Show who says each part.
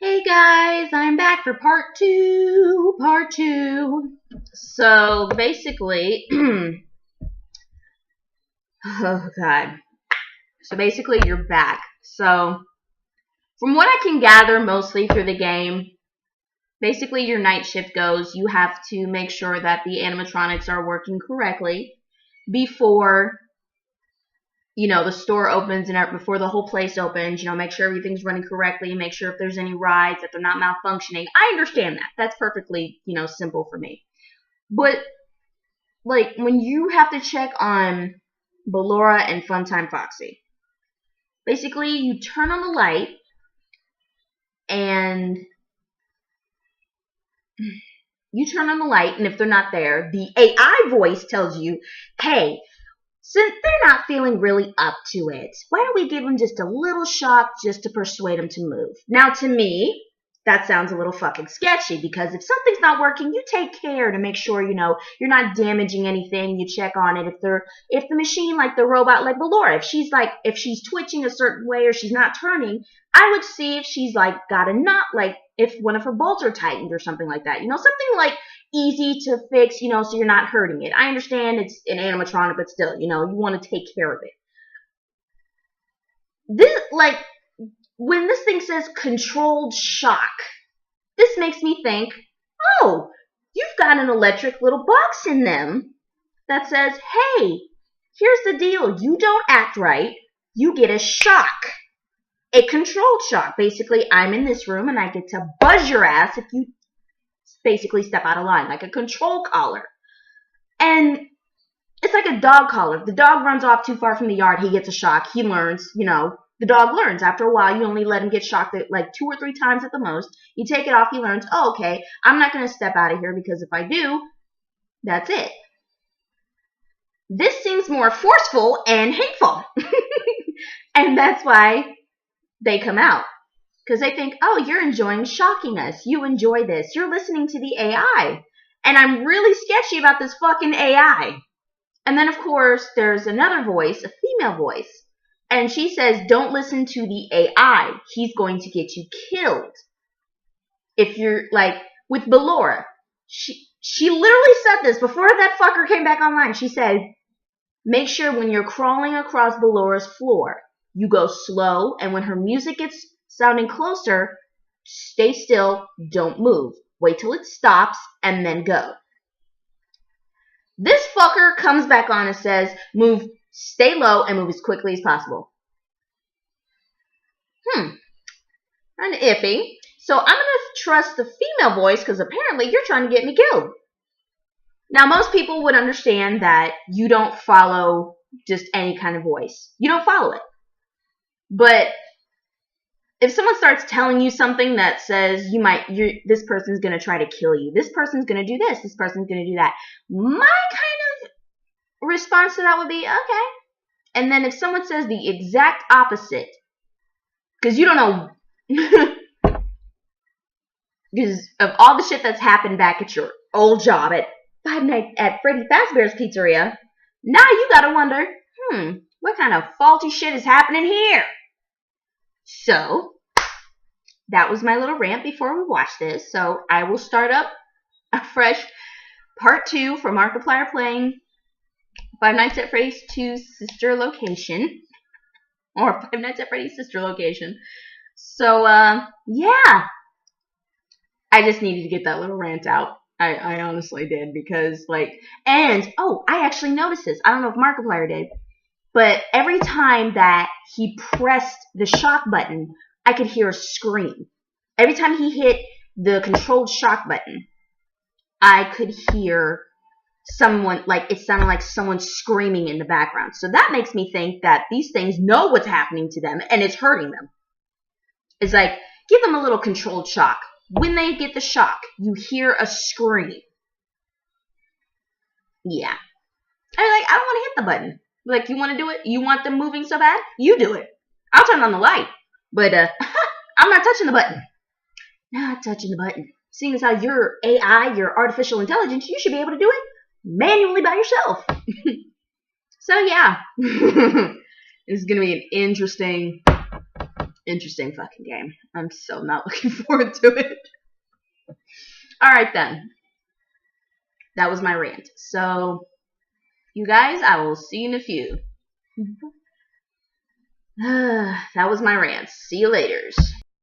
Speaker 1: Hey guys, I'm back for part two. So basically, oh god. So basically you're back. So from what I can gather mostly through the game, basically your night shift goes, you have to make sure that the animatronics are working correctly before the store opens and before the whole place opens, make sure everything's running correctly, make sure if there's any rides, that they're not malfunctioning. I understand that. That's perfectly, simple for me. But, when you have to check on Ballora and Funtime Foxy, basically you turn on the light and if they're not there, the AI voice tells you, hey, since they're not feeling really up to it, why don't we give them just a little shock just to persuade them to move? Now, to me, that sounds a little fucking sketchy because if something's not working, you take care to make sure, you're not damaging anything. You check on it. If the machine, like the robot, like Ballora, if she's twitching a certain way or she's not turning, I would see if she's got a knot, if one of her bolts are tightened or something like that. Something easy to fix, so you're not hurting it. I understand it's an animatronic, but still, you want to take care of it. This, when this thing says controlled shock, this makes me think, oh, you've got an electric little box in them that says, hey, here's the deal. You don't act right. You get a shock. A controlled shock. Basically, I'm in this room and I get to buzz your ass if you basically step out of line, like a control collar. And it's like a dog collar. If the dog runs off too far from the yard, he gets a shock. He learns, the dog learns. After a while, you only let him get shocked 2 or 3 times at the most. You take it off, he learns, oh, okay, I'm not going to step out of here because if I do, that's it. This seems more forceful and hateful. And that's why they come out. Because they think, oh, you're enjoying shocking us. You enjoy this. You're listening to the AI. And I'm really sketchy about this fucking AI. And then, of course, there's another voice, a female voice. And she says, don't listen to the AI. He's going to get you killed. If you're, with Ballora. She literally said this before that fucker came back online. She said, make sure when you're crawling across Ballora's floor, you go slow. And when her music gets sounding closer, stay still, don't move. Wait till it stops, and then go. This fucker comes back on and says, move, stay low, and move as quickly as possible. Kind of iffy. So I'm going to trust the female voice because apparently you're trying to get me killed. Now, most people would understand that you don't follow just any kind of voice. You don't follow it. But if someone starts telling you something that says this person's going to try to kill you, this person's going to do this person's going to do that, my kind of response to that would be, okay. And then if someone says the exact opposite, because you don't know, because of all the shit that's happened back at your old job at Five Nights at Freddy Fazbear's Pizzeria, now you got to wonder, what kind of faulty shit is happening here? So, that was my little rant before we watch this. So, I will start up a fresh part 2 for Markiplier playing Five Nights at Freddy's 2 Sister Location. Or Five Nights at Freddy's Sister Location. So, yeah. I just needed to get that little rant out. I honestly did because, I actually noticed this. I don't know if Markiplier did. But every time that he pressed the shock button, I could hear a scream. Every time he hit the controlled shock button, I could hear someone, it sounded like someone screaming in the background. So that makes me think that these things know what's happening to them and it's hurting them. It's give them a little controlled shock. When they get the shock, you hear a scream. Yeah. I don't want to hit the button. You want to do it? You want them moving so bad? You do it. I'll turn on the light. But I'm not touching the button. Not touching the button. Seeing as how you're AI, you're artificial intelligence, you should be able to do it manually by yourself. So, yeah. This is going to be an interesting Interesting fucking game. I'm so not looking forward to it. Alright then. That was my rant. So, you guys, I will see you in a few. That was my rant. See you laters.